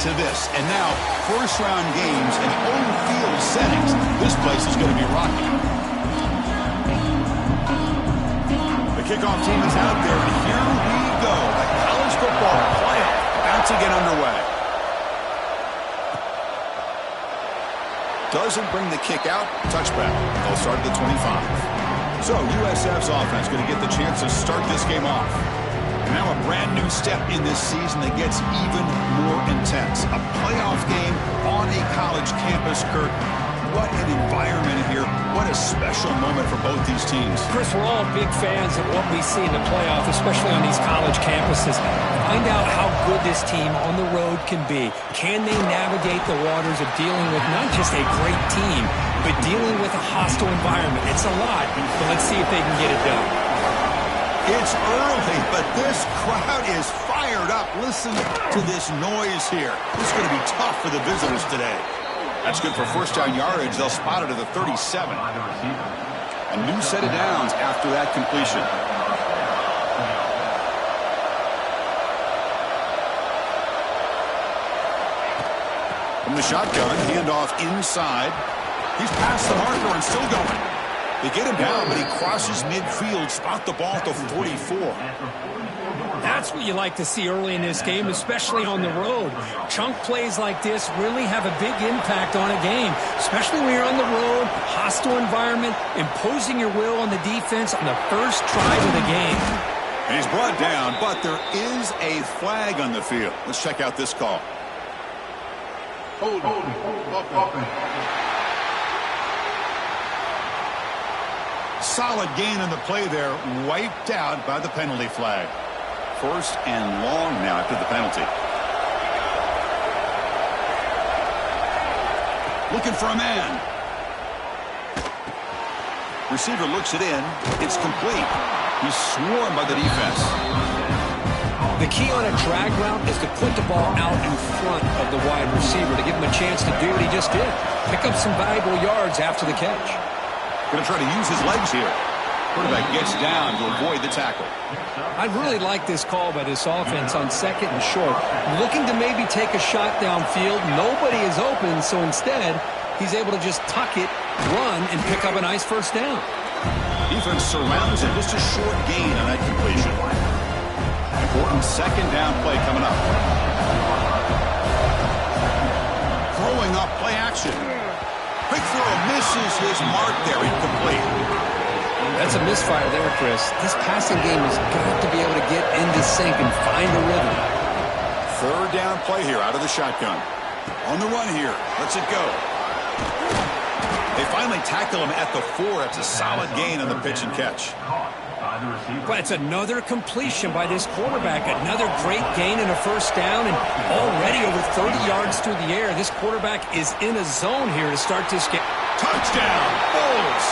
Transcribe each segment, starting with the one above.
to this. And now, first-round games and home field settings. This place is going to be rocking. The kickoff team is out there, and here we go. The college football playoff about to get underway. Doesn't bring the kick out. Touchback. They'll start at the 25. So USF's offense going to get the chance to start this game off. And now a brand new step in this season that gets even more intense. A playoff game on a college campus, Kurt. What an environment here. What a special moment for both these teams. Chris, we're all big fans of what we see in the playoff, especially on these college campuses. Find out how good this team on the road can be. Can they navigate the waters of dealing with not just a great team, but dealing with a hostile environment? It's a lot, but let's see if they can get it done. It's early, but this crowd is fired up. Listen to this noise here. This is going to be tough for the visitors today. That's good for first down yardage. They'll spot it at the 37. A new set of downs after that completion. From the shotgun, handoff inside. He's past the marker and still going. They get him down, but he crosses midfield, spot the ball at the 44. That's what you like to see early in this game, especially on the road. Chunk plays like this really have a big impact on a game, especially when you're on the road, hostile environment, imposing your will on the defense on the first drive of the game. And he's brought down, but there is a flag on the field. Let's check out this call. Hold on. Solid gain on the play there, wiped out by the penalty flag. First and long now after the penalty. Looking for a man. Receiver looks it in. It's complete. He's swarmed by the defense. The key on a drag route is to put the ball out in front of the wide receiver to give him a chance to do what he just did. Pick up some valuable yards after the catch. Going to try to use his legs here. Quarterback gets down to avoid the tackle. I really like this call by this offense on second and short. Looking to maybe take a shot downfield. Nobody is open, so instead, he's able to just tuck it, run, and pick up a nice first down. Defense surrounds him. Just a short gain on that completion. Important second down play coming up. Throwing up play action. Quick throw misses his mark there. Incomplete. That's a misfire there, Chris. This passing game has got to be able to get into sync and find a rhythm. Third down play here out of the shotgun. On the run here. Lets it go. They finally tackle him at the 4. It's a solid gain on the pitch and catch. But it's another completion by this quarterback. Another great gain and a first down, and already over 30 yards through the air. This quarterback is in a zone here to start this game. Touchdown, Bulls,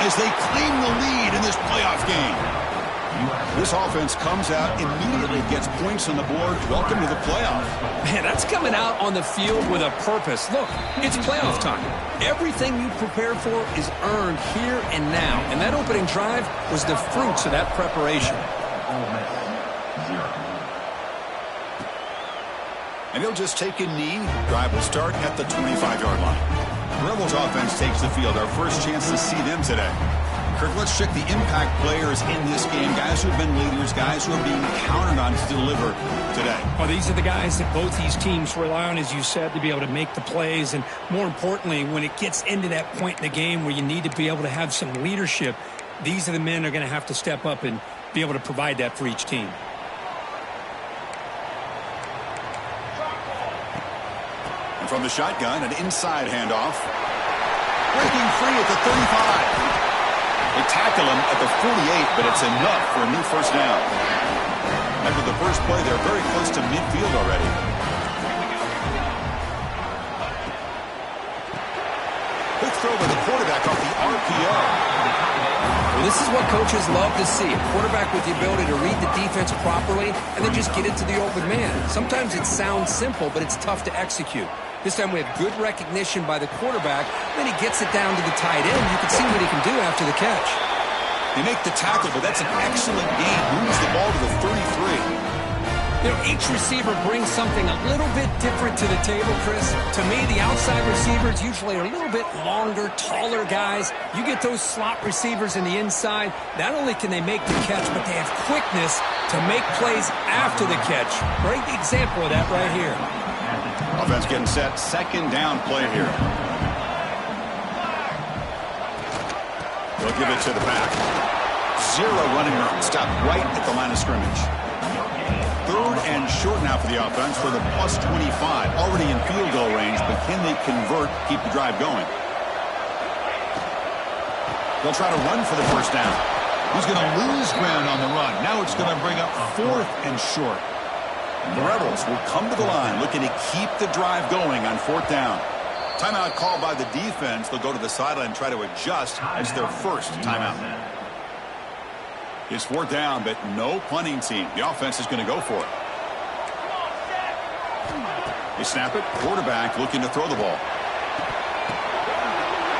as they claim the lead in this playoff game. This offense comes out, immediately gets points on the board. Welcome to the playoff. Man, that's coming out on the field with a purpose. Look, it's playoff time. Everything you prepared for is earned here and now. And that opening drive was the fruits of that preparation. And he'll just take a knee. Drive will start at the 25-yard line. Rebels offense takes the field. Our first chance to see them today. Kirk, let's check the impact players in this game. Guys who have been leaders, guys who are being counted on to deliver today. Well, these are the guys that both these teams rely on, as you said, to be able to make the plays. And more importantly, when it gets into that point in the game where you need to be able to have some leadership, these are the men that are going to have to step up and be able to provide that for each team. And from the shotgun, an inside handoff. Breaking free at the 35. They tackle him at the 48, but it's enough for a new first down. After the first play, they're very close to midfield already. Quick throw by the quarterback off the RPO. Well, this is what coaches love to see. A quarterback with the ability to read the defense properly and then just get it to the open man. Sometimes it sounds simple, but it's tough to execute. This time we have good recognition by the quarterback. Then he gets it down to the tight end. You can see what he can do after the catch. They make the tackle, but that's an excellent gain. Moves the ball to the 33. You know, each receiver brings something a little bit different to the table, Chris. To me, the outside receivers usually are a little bit longer, taller guys. You get those slot receivers in the inside, not only can they make the catch, but they have quickness to make plays after the catch. Great example of that right here. Offense getting set. Second down play here. They'll give it to the back. Zero running room. Stop right at the line of scrimmage. Third and short now for the offense for the plus 25. Already in field goal range, but can they convert, keep the drive going? They'll try to run for the first down. He's going to lose ground on the run. Now it's going to bring up fourth and short. The Rebels will come to the line looking to keep the drive going on fourth down. Timeout called by the defense. They'll go to the sideline and try to adjust. It's their first timeout. It's fourth down, but no punting team. The offense is going to go for it. They snap it. Quarterback looking to throw the ball.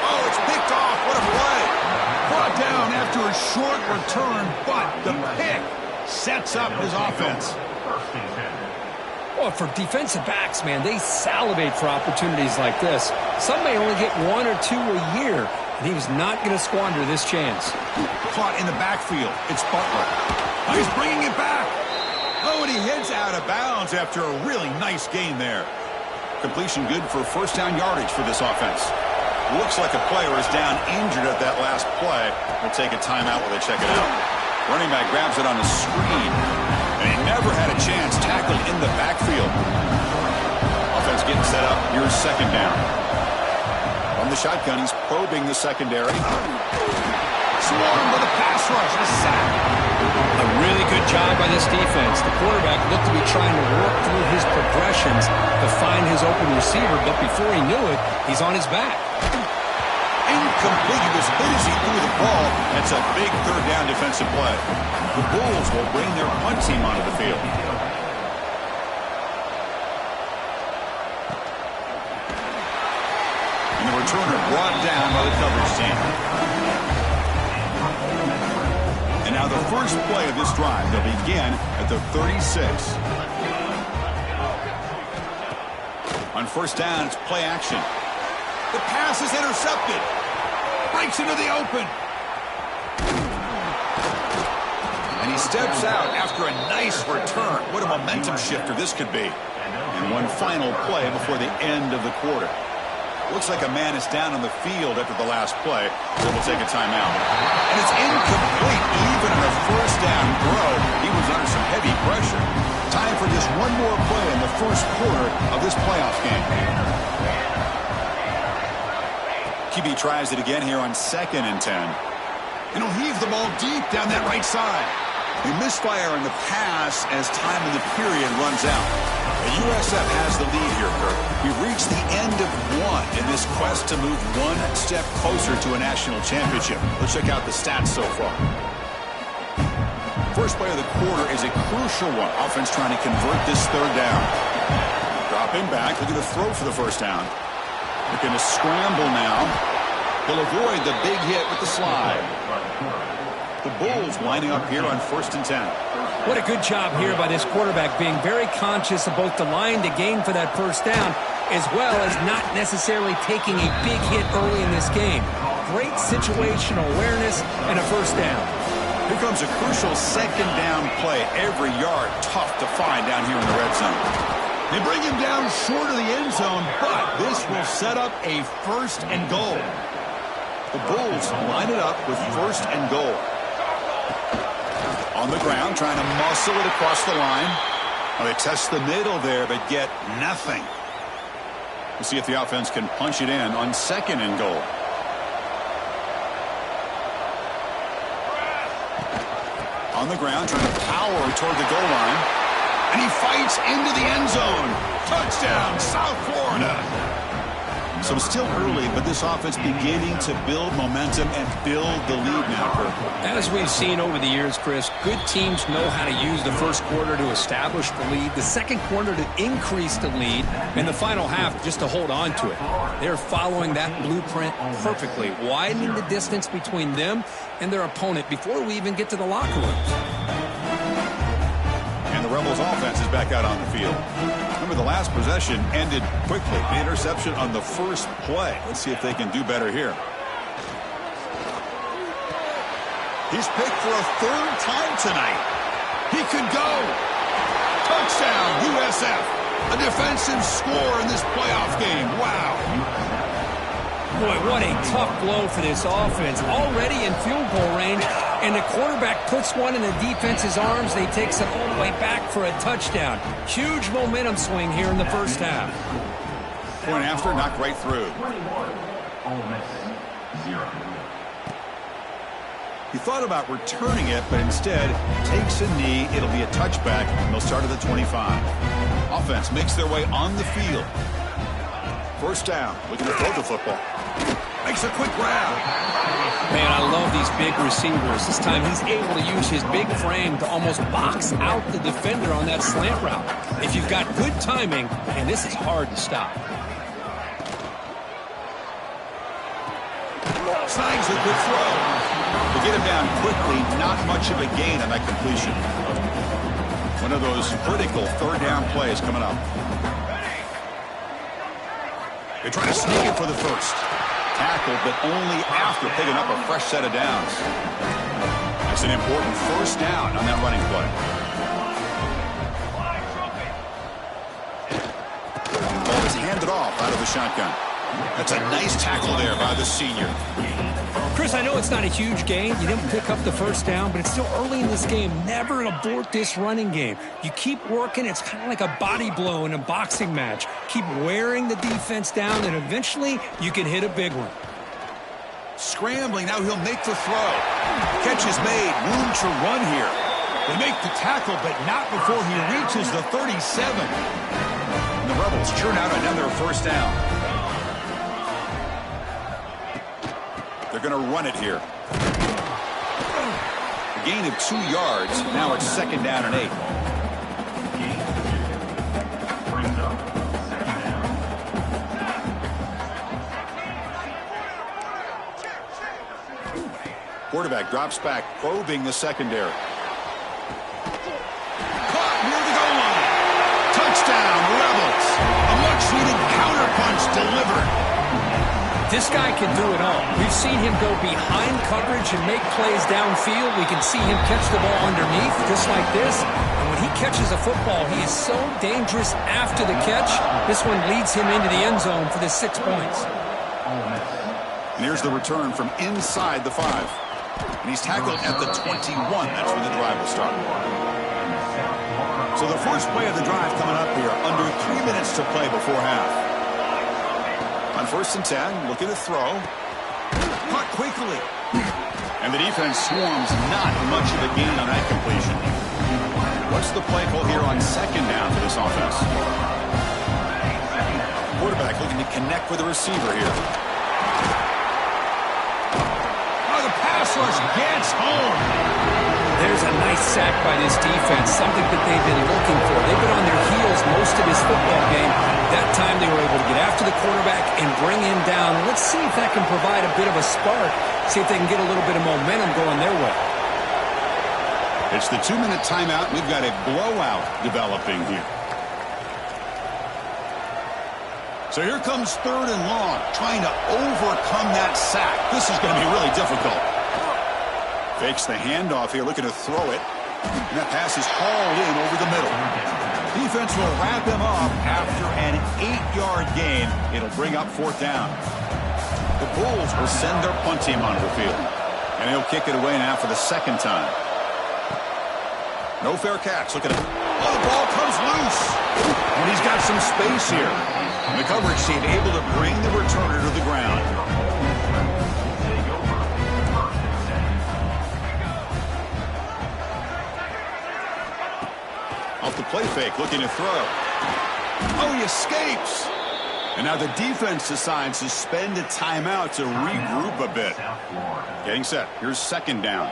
Oh, it's picked off. What a play. Brought down after a short return, but the pick sets up his offense. Well, for defensive backs, man, they salivate for opportunities like this. Some may only get one or two a year, and he was not going to squander this chance. Caught in the backfield. It's Butler. Oh, he's bringing it back. Oh, and he heads out of bounds after a really nice gain there. Completion good for first down yardage for this offense. Looks like a player is down injured at that last play. We'll take a timeout while they check it out. Running back grabs it on a screen. And he never had a chance tackled in the backfield. Offense getting set up. Here's second down. From the shotgun, he's probing the secondary. Swarmed with a pass rush. A sack. A really good job by this defense. The quarterback looked to be trying to work through his progressions to find his open receiver, but before he knew it, he's on his back. Incomplete. He was hit as he threw the ball. That's a big third down defensive play. The Bulls will bring their punt team onto the field. And the returner brought down by the coverage team. And now the first play of this drive. They'll begin at the 36. On first down, it's play action. The pass is intercepted. Breaks into the open. And he steps out after a nice return. What a momentum shifter this could be. And one final play before the end of the quarter. Looks like a man is down on the field after the last play, so we'll take a timeout. And it's incomplete. Even on a first down throw, he was under some heavy pressure. Time for just one more play in the first quarter of this playoff game. QB tries it again here on 2nd and 10. And he'll heave the ball deep down that right side. They misfire in the pass as time in the period runs out. The USF has the lead here, Kirk. We've reached the end of one in this quest to move one step closer to a national championship. Let's check out the stats so far. First play of the quarter is a crucial one. Offense trying to convert this third down. Dropping back, looking to throw for the first down. Looking to scramble now. He'll avoid the big hit with the slide. The Bulls lining up here on 1st and 10. What a good job here by this quarterback, being very conscious of both the line to gain for that first down, as well as not necessarily taking a big hit early in this game. Great situational awareness and a first down. Here comes a crucial second down play. Every yard tough to find down here in the red zone. They bring him down short of the end zone, but this will set up a 1st and goal. The Bulls line it up with 1st and goal. On the ground, trying to muscle it across the line. Well, they test the middle there, but get nothing. We'll see if the offense can punch it in on 2nd and goal. On the ground, trying to power toward the goal line. And he fights into the end zone. Touchdown, South Florida. So still early, but this offense beginning to build momentum and build the lead now, Kirk. As we've seen over the years, Chris, good teams know how to use the first quarter to establish the lead, the second quarter to increase the lead, and the final half just to hold on to it. They're following that blueprint perfectly, widening the distance between them and their opponent before we even get to the locker rooms. And the Rebels offense is back out on the field. Remember, the last possession ended quickly. The interception on the first play. Let's see if they can do better here. He's picked for a third time tonight. He could go. Touchdown, USF. A defensive score in this playoff game. Wow. Boy, what a tough blow for this offense. Already in field goal range, and the quarterback puts one in the defense's arms. They takes it all the way back for a touchdown. Huge momentum swing here in the first half. Point after, knocked right through. He thought about returning it, but instead takes a knee. It'll be a touchback, and they'll start at the 25. Offense makes their way on the field. First down, looking to throw the football. Makes a quick grab. Man, I love these big receivers. This time he's able to use his big frame to almost box out the defender on that slant route. If you've got good timing, and this is hard to stop. Snags a good throw. To get him down quickly, not much of a gain on that completion. One of those critical third down plays coming up. They try to sneak it for the first. Tackled, but only after picking up a fresh set of downs. That's an important first down on that running play. The ball is handed off out of the shotgun. That's a nice tackle there by the senior. Chris, I know it's not a huge gain. You didn't pick up the first down, but it's still early in this game. Never abort this running game. You keep working. It's kind of like a body blow in a boxing match. Keep wearing the defense down, and eventually you can hit a big one. Scrambling. Now he'll make the throw. Catch is made. Room to run here. They make the tackle, but not before he reaches the 37. And the Rebels churn out another first down. They're going to run it here. A gain of 2 yards. Now it's second down and 8. Quarterback drops back, probing the secondary. Caught near the goal line. Touchdown, Rebels. A much-needed counterpunch delivered. This guy can do it all. We've seen him go behind coverage and make plays downfield. We can see him catch the ball underneath, just like this. And when he catches a football, he is so dangerous after the catch. This one leads him into the end zone for the 6 points. And here's the return from inside the 5. And he's tackled at the 21. That's where the drive will start. So the first play of the drive coming up here. Under 3 minutes to play before half. On first and 10, looking to throw. Caught quickly. And the defense swarms, not much of a gain on that completion. What's the play call here on second down for this offense? Quarterback looking to connect with the receiver here. Oh, the pass rush gets home. There's a nice sack by this defense, something that they've been looking for. They've been on their heels most of this football game. That time they were able to get after the quarterback and bring him down. Let's see if that can provide a bit of a spark, see if they can get a little bit of momentum going their way. It's the 2-minute timeout. We've got a blowout developing here. So here comes third and long, trying to overcome that sack. This is going to be really difficult. Fakes the handoff here, looking to throw it. And that pass is hauled in over the middle. Defense will wrap him up after an 8-yard gain. It'll bring up fourth down. The Bulls will send their punt team onto the field. And he'll kick it away now for the second time. No fair catch. Look at it. Oh, the ball comes loose. And he's got some space here. And the coverage team able to bring the returner to the ground. Off the play fake, looking to throw. Oh, he escapes. And now the defense decides to spend a timeout to regroup a bit. Getting set. Here's second down.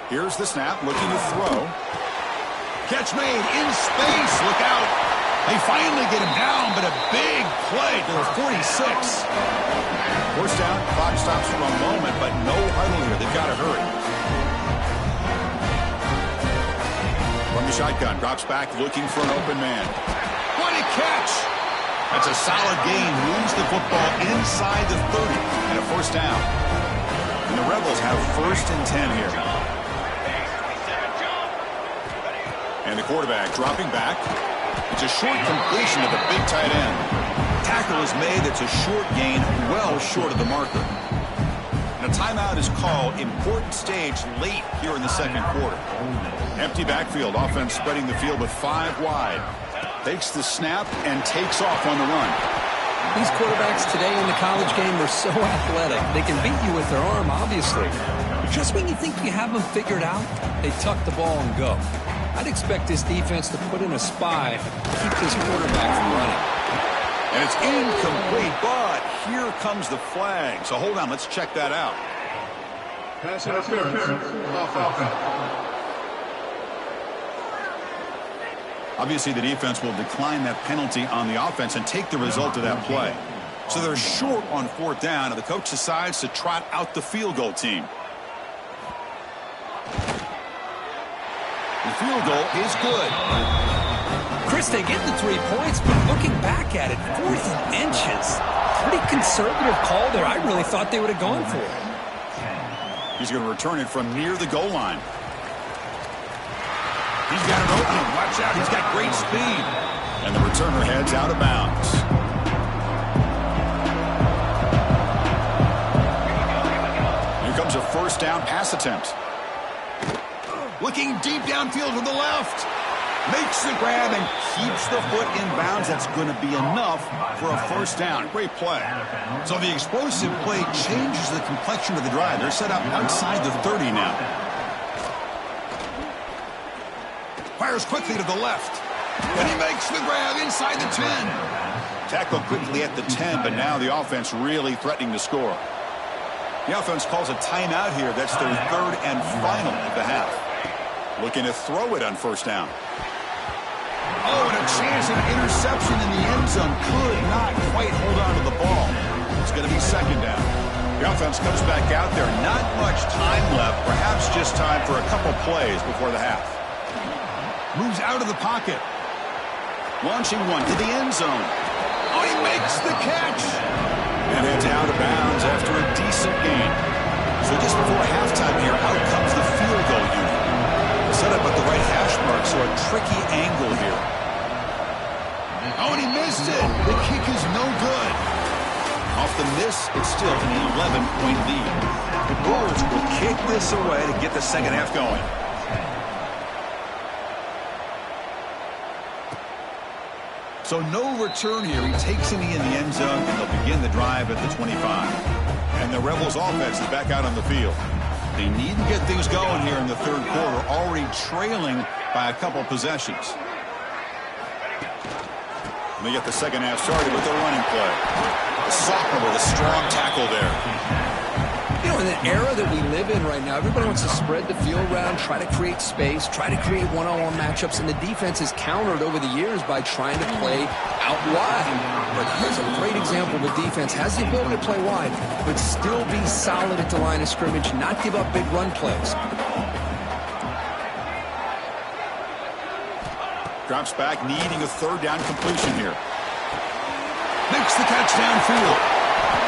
Here's the snap, looking to throw. Catch made in space. Look out. They finally get him down, but a big play to the 46. First down, clock stops for a moment, but no huddle here. They've got to hurry. the shotgun. Drops back looking for an open man. What a catch! That's a solid gain. Moves the football inside the 30 and a first down. And the Rebels have 1st and 10 here. And the quarterback dropping back. It's a short completion of the big tight end. Tackle is made. It's a short gain, well short of the marker. And a timeout is called. Important stage late here in the second quarter. Empty backfield. Offense spreading the field with 5 wide. Takes the snap and takes off on the run. These quarterbacks today in the college game are so athletic. They can beat you with their arm, obviously. Just when you think you have them figured out, they tuck the ball and go. I'd expect this defense to put in a spy to keep this quarterback from running. And it's incomplete, but here comes the flag. So hold on, let's check that out. Pass interference. Offense. Obviously, the defense will decline that penalty on the offense and take the result of that play. So they're short on 4th down, and the coach decides to trot out the field goal team. The field goal is good. Chris, they get the 3 points, but looking back at it, 4th and inches. Pretty conservative call there. I really thought they would have gone for it. He's going to return it from near the goal line. He's got an opening. Watch out. He's got great speed. And the returner heads out of bounds. Here comes a 1st down pass attempt. Looking deep downfield to the left. Makes the grab and keeps the foot in bounds. That's going to be enough for a 1st down. Great play. So the explosive play changes the complexion of the drive. They're set up outside the 30 now. Fires quickly to the left. And he makes the grab inside the 10. Tackle quickly at the 10, but now the offense really threatening to score. The offense calls a timeout here. That's their 3rd and final of the half. Looking to throw it on 1st down. Oh, and a chance of interception in the end zone. Could not quite hold on to the ball. It's going to be 2nd down. The offense comes back out there. Not much time left. Perhaps just time for a couple plays before the half. Moves out of the pocket. Launching one to the end zone. Oh, he makes the catch. And heads out of bounds after a decent gain. So just before halftime here, out comes the field goal unit. Set up at the right hash mark, so a tricky angle here. Oh, and he missed it. The kick is no good. Off the miss, it's still an 11-point lead. The Bulls will kick this away to get the second half going. So no return here. He takes it in the end zone, and they'll begin the drive at the 25. And the Rebels offense is back out on the field. They need to get things going here in the 3rd quarter, already trailing by a couple possessions. And they get the second half started with a running play. The sophomore with a strong tackle there. You know, in the era that we live in right now, everybody wants to spread the field around, try to create space, try to create one-on-one matchups, and the defense is countered over the years by trying to play out wide. But here's a great example. The defense has the ability to play wide, but still be solid at the line of scrimmage, not give up big run plays. Drops back, needing a 3rd down completion here. Makes the catch downfield.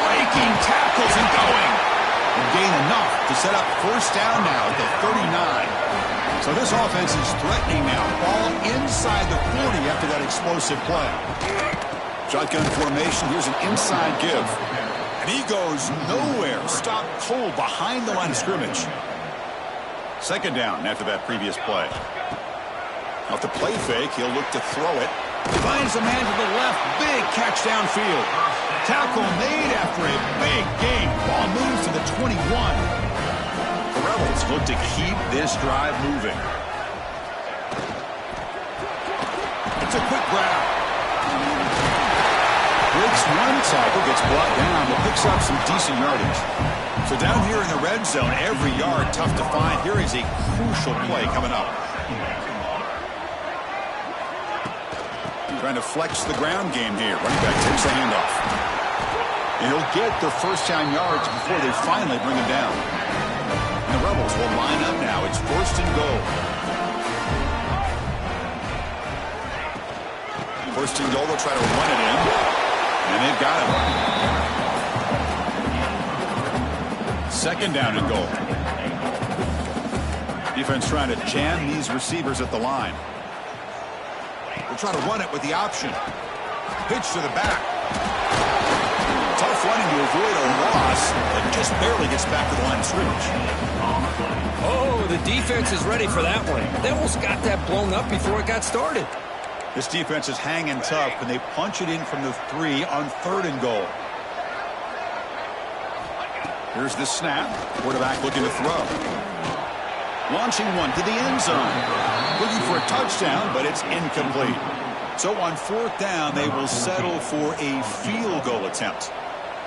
Breaking tackles and going. And gain enough to set up 1st down now at the 39. So this offense is threatening now. Ball inside the 40 after that explosive play. Shotgun formation. Here's an inside give. And he goes nowhere. Stopped cold behind the line of scrimmage. 2nd down after that previous play. Off the play fake, he'll look to throw it. Finds a man to the left. Big catch downfield. Tackle made after a big gain. Ball moves to the 21. The Rebels look to keep this drive moving. It's a quick grab. Breaks one tackle, gets brought down, but picks up some decent yardage. So down here in the red zone, every yard tough to find. Here is a crucial play coming up. Trying to flex the ground game here. Running back takes the handoff. And he'll get their 1st down yards before they finally bring him down. And the Rebels will line up now. It's 1st and goal. First and goal, they'll try to run it in. And they've got him. Second down and goal. Defense trying to jam these receivers at the line. They'll try to run it with the option. Pitch to the back. Tough running to avoid a loss, but just barely gets back to the line of scrimmage. Oh, the defense is ready for that one. They almost got that blown up before it got started. This defense is hanging tough, and they punch it in from the 3 on third and goal. Here's the snap. Quarterback looking to throw. Launching one to the end zone. Looking for a touchdown, but it's incomplete. So on fourth down, they will settle for a field goal attempt.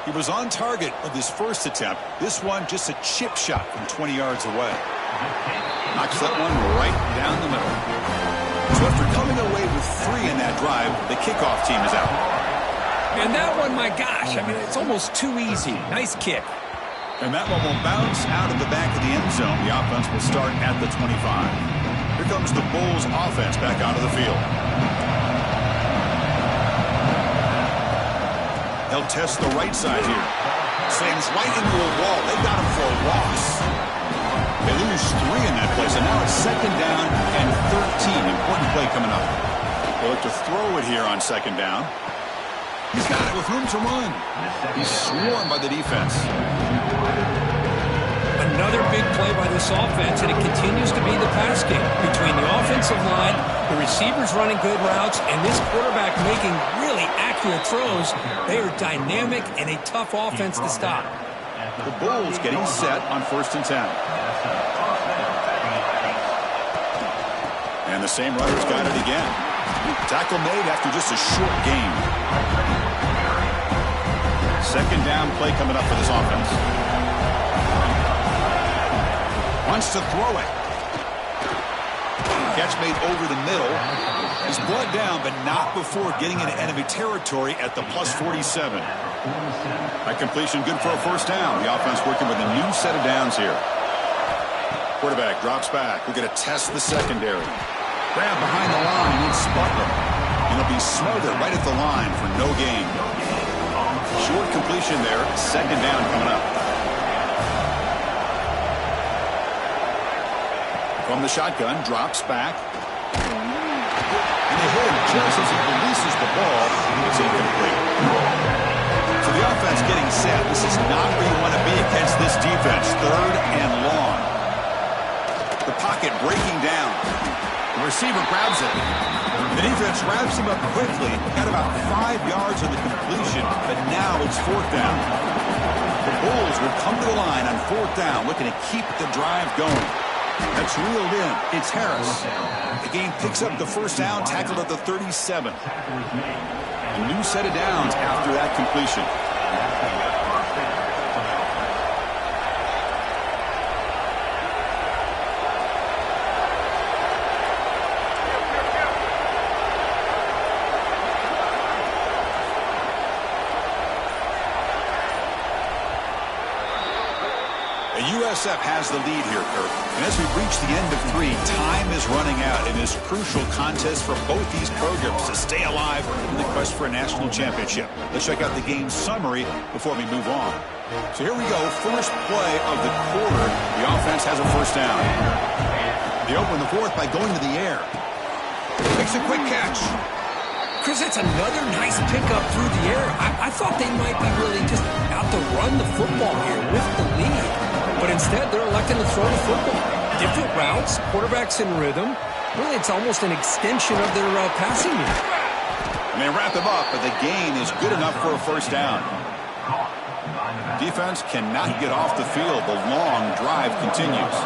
He was on target with his first attempt. This one just a chip shot from 20 yards away. Knocks that one right down the middle. So after coming away with 3 in that drive, the kickoff team is out. And that one, my gosh, I mean, it's almost too easy. Nice kick. And that one will bounce out of the back of the end zone. The offense will start at the 25. Here comes the Bulls offense back onto the field. They'll test the right side here. Slams right into a wall. They got him for a loss. They lose 3 in that play, so now it's second down and 13. Important play coming up. They look to throw it here on second down. He's got it with room to run. He's swarmed by the defense. Another big play by this offense, and it continues to be the pass game between the offensive line, the receivers running good routes, and this quarterback making really accurate throws. They are dynamic and a tough offense to stop. The Bulls getting set on 1st and 10. And the same runner's got it again. Tackle made after just a short gain. Second down play coming up for this offense. Wants to throw it. Catch made over the middle. He's brought down, but not before getting into enemy territory at the plus 47. That completion good for a first down. The offense working with a new set of downs here. Quarterback drops back. We're going to test the secondary. Grab behind the line. It's Butler. And it'll be smothered right at the line for no gain. Short completion there. Second down coming up. From the shotgun, drops back. And they hit him just as he releases the ball. It's incomplete. So the offense getting set. This is not where you want to be against this defense. Third and long. The pocket breaking down. The receiver grabs it. The defense wraps him up quickly. Got about 5 yards on the completion, but now it's fourth down. The Bulls will come to the line on fourth down, looking to keep the drive going. That's reeled in. It's Harris. The game picks up the first down, tackled at the 37. A new set of downs after that completion. USF has the lead here, Kirk. And as we reach the end of 3, time is running out in this crucial contest for both these programs to stay alive in the quest for a national championship. Let's check out the game summary before we move on. So here we go. First play of the quarter. The offense has a first down. They open the fourth by going to the air. Makes a quick catch. Chris, that's another nice pickup through the air. I thought they might be really just out to run the football here with the lead. But instead, they're electing to throw the football. Different routes, quarterbacks in rhythm. Really, it's almost an extension of their passing game. And they wrap them up, but the gain is good enough for a first down. Defense cannot get off the field. The long drive continues.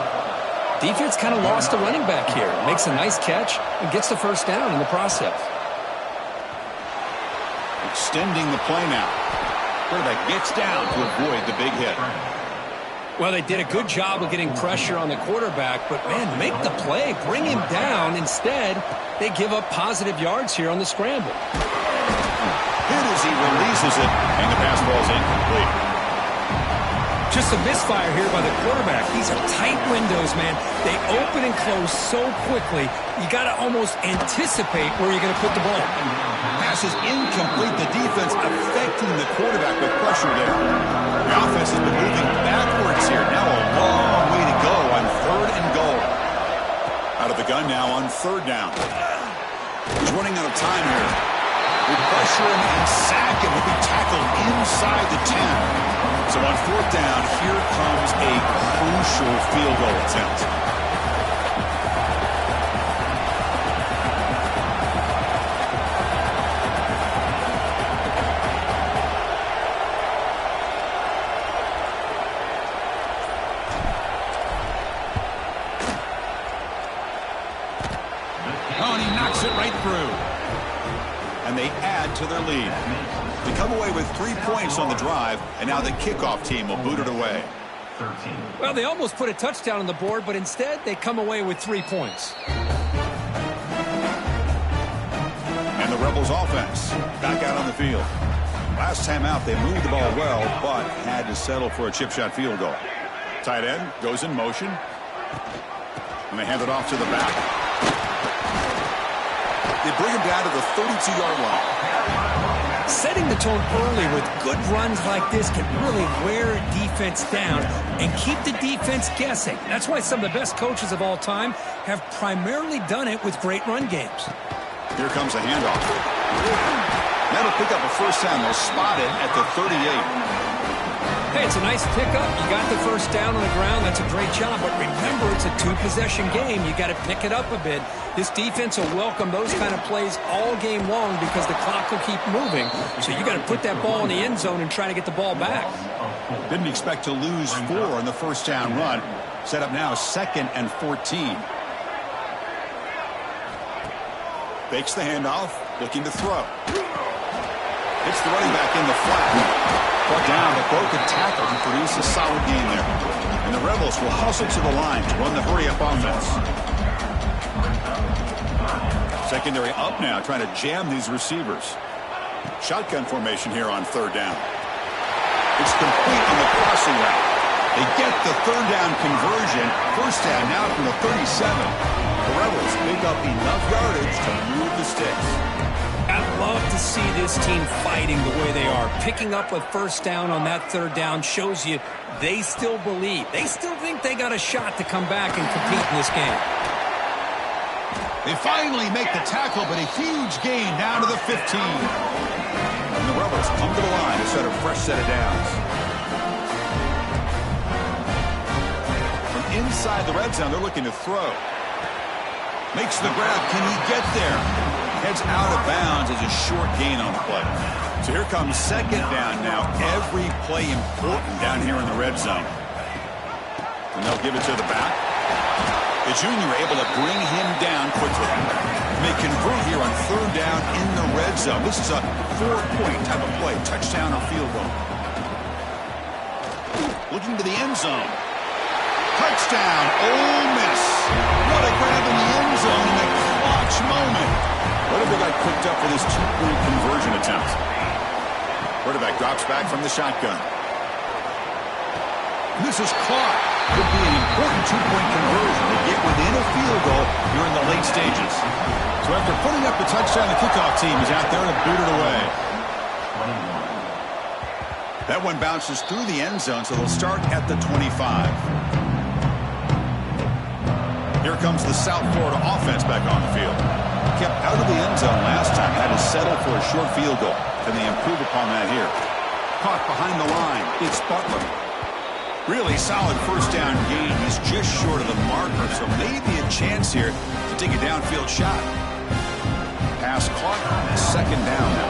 Defense kind of lost a running back here. Makes a nice catch and gets the first down in the process. Extending the play now. Quarterback gets down to avoid the big hit. Well, they did a good job of getting pressure on the quarterback, but, man, make the play, bring him down. Instead, they give up positive yards here on the scramble. Hit as he releases it, and the pass ball is incomplete. Just a misfire here by the quarterback. These are tight windows, man. They open and close so quickly, you got to almost anticipate where you're going to put the ball. This is incomplete. The defense affecting the quarterback with pressure there. The offense has been moving backwards here. Now a long way to go on 3rd and goal. Out of the gun now on 3rd down. He's running out of time here. We pressure him and sack him. He'll be tackled inside the 10. So on 4th down, here comes a crucial field goal attempt. Oh, and he knocks it right through. And they add to their lead. They come away with 3 points on the drive, and now the kickoff team will boot it away. Well, they almost put a touchdown on the board, but instead they come away with 3 points. And the Rebels offense back out on the field. Last time out, they moved the ball well, but had to settle for a chip shot field goal. Tight end goes in motion. And they hand it off to the back. They bring him down to the 32-yard line. Setting the tone early with good runs like this can really wear a defense down and keep the defense guessing. That's why some of the best coaches of all time have primarily done it with great run games. Here comes a handoff. That'll pick up a first down. They'll spot it at the 38. Hey, it's a nice pickup. You got the first down on the ground. That's a great job. But remember, it's a 2-possession game. You got to pick it up a bit. This defense will welcome those kind of plays all game long because the clock will keep moving. So you got to put that ball in the end zone and try to get the ball back. Didn't expect to lose 4 on the first down run. Set up now 2nd and 14. Fakes the handoff, looking to throw. Hits the running back in the flat. Brought down, but broken tackle to produce a solid gain there. And the Rebels will hustle to the line to run the hurry-up offense. Secondary up now, trying to jam these receivers. Shotgun formation here on 3rd down. It's complete on the crossing route. They get the 3rd down conversion. First down now from the 37. The Rebels pick up enough yardage to move the sticks. I love to see this team fighting the way they are. Picking up a first down on that 3rd down shows you they still believe. They still think they got a shot to come back and compete in this game. They finally make the tackle, but a huge gain down to the 15. And the Rebels come to the line to set a fresh set of downs. From inside the red zone, they're looking to throw. Makes the grab. Can he get there? Heads out of bounds as a short gain on the play. So here comes 2nd down now. Every play important down here in the red zone. And they'll give it to the back. The junior able to bring him down quickly. And they convert here on 3rd down in the red zone. This is a 4-point type of play. Touchdown or field goal. Looking to the end zone. Touchdown, Ole Miss. What a grab in the end zone in a clutch moment. What have they got cooked up for this 2-point conversion attempt? Quarterback drops back from the shotgun. And this is caught. Could be an important 2-point conversion to get within a field goal here in the late stages. So after putting up the touchdown, the kickoff team is out there to boot it away. That one bounces through the end zone, so they'll start at the 25. Here comes the South Florida offense back on the field. Kept out of the end zone last time, had to settle for a short field goal. Can they improve upon that here? Caught behind the line. It's Butler. Really solid first down gain. He's just short of the marker, so maybe a chance here to take a downfield shot. Pass caught. 2nd down now.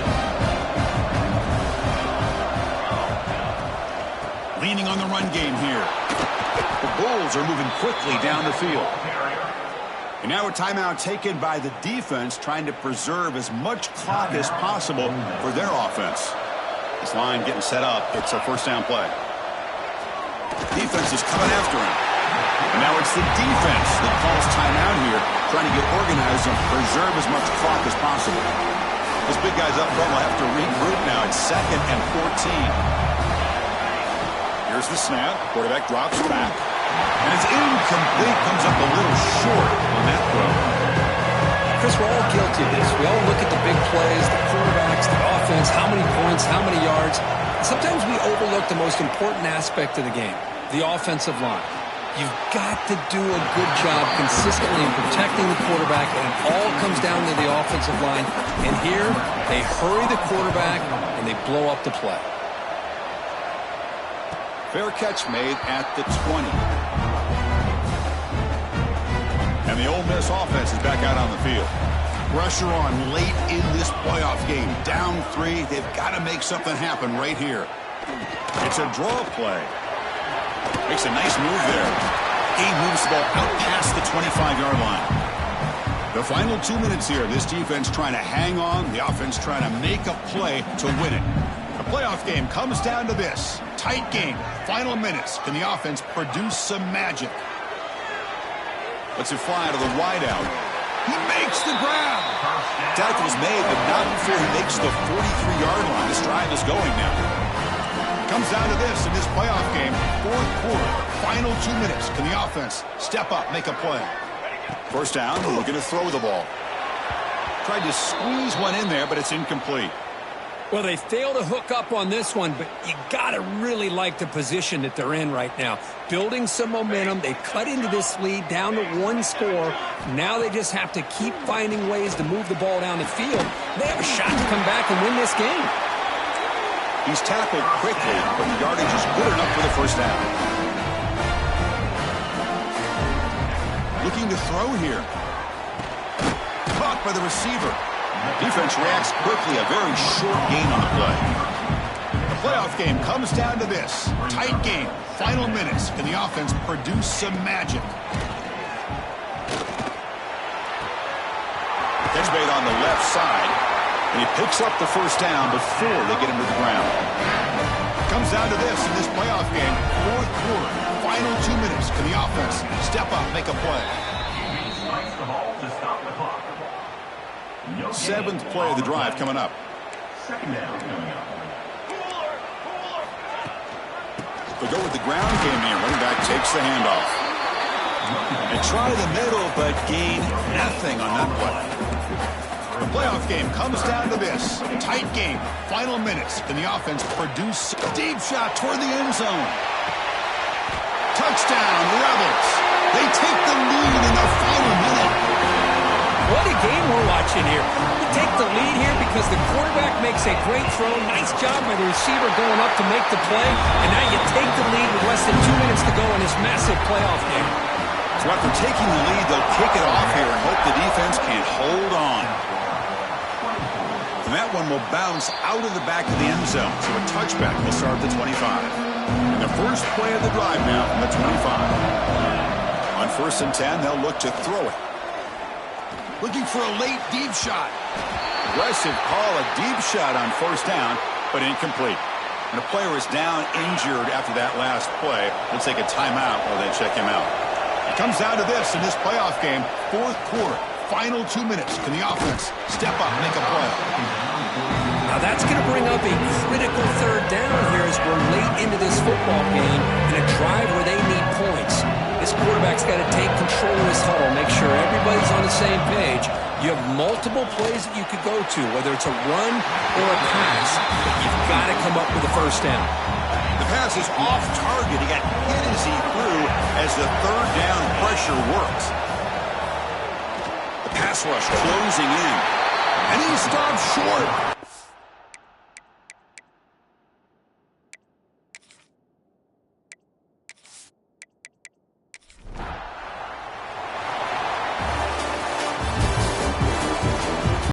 Leaning on the run game here. The Bulls are moving quickly down the field. And now a timeout taken by the defense, trying to preserve as much clock as possible for their offense. This line getting set up. It's a first down play. Defense is coming after him. And now it's the defense that calls timeout here, trying to get organized and preserve as much clock as possible. Those big guys up front will have to regroup now. It's 2nd and 14. Here's the snap. Quarterback drops back. And it's incomplete. Comes up a little short on that throw. Chris, we're all guilty of this. We all look at the big plays, the quarterback how many points, how many yards. Sometimes we overlook the most important aspect of the game, the offensive line. You've got to do a good job consistently in protecting the quarterback, and it all comes down to the offensive line. And here, they hurry the quarterback, and they blow up the play. Fair catch made at the 20. And the Ole Miss offense is back out on the field. Pressure on late in this playoff game. Down 3. They've got to make something happen right here. It's a draw play. Makes a nice move there. He moves the ball out past the 25-yard line. The final 2 minutes here. This defense trying to hang on. The offense trying to make a play to win it. The playoff game comes down to this. Tight game. Final minutes. Can the offense produce some magic? Lets it fly to the wideout. He makes the grab. Tackle's made, but not before he makes the 43-yard line. This drive is going now. Comes down to this in this playoff game. Fourth quarter. Final 2 minutes. Can the offense step up, make a play? First down. We're going to throw the ball. Tried to squeeze one in there, but it's incomplete. Well, they fail to hook up on this one, but you got to really like the position that they're in right now. Building some momentum. They cut into this lead down to 1 score. Now they just have to keep finding ways to move the ball down the field. They have a shot to come back and win this game. He's tackled quickly, but the yardage is good enough for the first down. Looking to throw here. Caught by the receiver. Defense reacts quickly. A very short gain on the play. The playoff game comes down to this. Tight game. Final minutes. Can the offense produce some magic? Catch made on the left side. And he picks up the first down before they get him to the ground. Comes down to this in this playoff game. Fourth quarter. Final 2 minutes. Can the offense step up, make a play? Seventh play of the drive coming up. Second down coming up. They go with the ground game here. Running back takes the handoff. And try the middle, but gain nothing on that play. The playoff game comes down to this. Tight game. Final minutes. Can the offense produce a deep shot toward the end zone? Touchdown, Rebels. They take the lead in the final minute. What a game we're watching here. You take the lead here because the quarterback makes a great throw. Nice job by the receiver going up to make the play. And now you take the lead with less than 2 minutes to go in this massive playoff game. So after taking the lead, they'll kick it off here and hope the defense can hold on. And that one will bounce out of the back of the end zone. So a touchback will start at the 25. And the first play of the drive now from the 25. On 1st and 10, they'll look to throw it. Looking for a late deep shot. Aggressive call, a deep shot on 1st down, but incomplete. And the player is down injured after that last play. We'll take a timeout while they check him out. It comes down to this in this playoff game. Fourth quarter, final 2 minutes. Can the offense step up, make a play? Now that's going to bring up a critical 3rd down here as we're late into this football game in a drive where they need points. This quarterback's got to take control of this huddle, make sure everybody's on the same page. You have multiple plays that you could go to, whether it's a run or a pass, but you've got to come up with a 1st down. The pass is off target. He got hit as he threw as the 3rd down pressure works. The pass rush closing in, and he stops short.